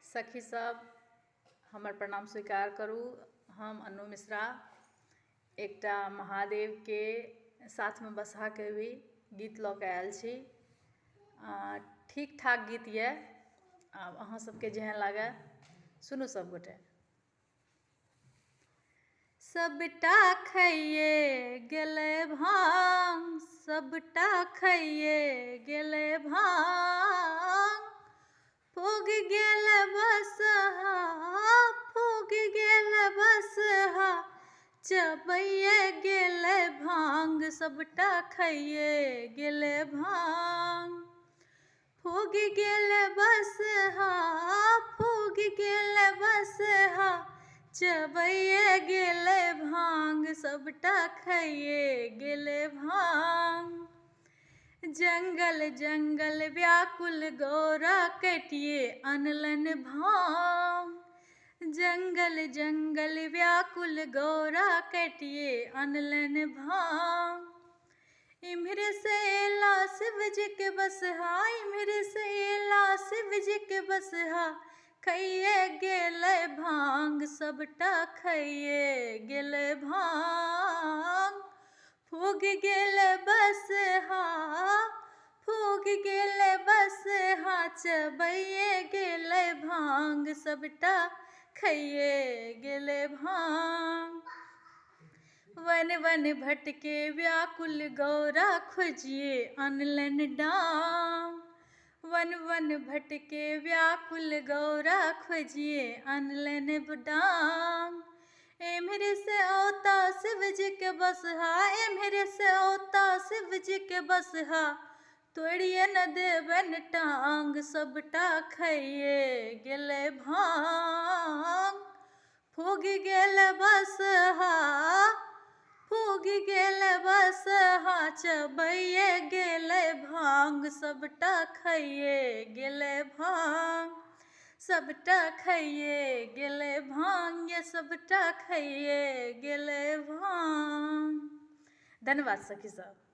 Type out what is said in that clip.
सखी सब हमर प्रणाम स्वीकार करू। हम अनु मिश्रा एकटा महादेव के साथ में बसहा के भी गीत लऽ के आयल छी। ठीक ठाक गीत ये, आब अहाँ सबके जेहन लागे सुनू सब गोटे। सबटा खइये गेलै भांग, सबटा खइये गेलै भांग, फूग गेल बसहा, फूग गेल बसहा, चबैये गेलै भांग, सबटा खइये गेलै भांग, फूग गेल बसहा, फूग गेल बसहा, चबैये गेलै भांग, सबटा खइये गेलै भांग। जंगल जंगल व्याकुल गौरा कटिए अनलन भांग, जंगल जंगल व्याकुल गौरा कटिए अनलन भांग। इम्हर से एला शिव जी के बसहा, इम्हर से एला शिव जी के बसहा, खइये गेलै भांग, सबटा खइये गेलै भांग, फूग गेल बसहा, फूग गेल बसहा, चबैये गेलै भांग, सबटा खइये गेलै भांग। वन वन भटके व्याकुल गौरा खोजिए अनलन डांग, वन वन भटके व्याकुल गौरा खोजिए अनलन डांग। एम्हर से औता शिव जी के बसहा, एम्हर से औता शिव जी के बसहा, तोड़िए न देबन टांग, सबटा खइये गेलै भांग, फूग गेल बसहा, फूग गेल बसहा, चबैये गेलै भांग, सबटा खइये गेलै भांग, सबटा खइये गेलै भांग, ये सबटा खइये गेलै भांग। धन्यवाद सखी सब।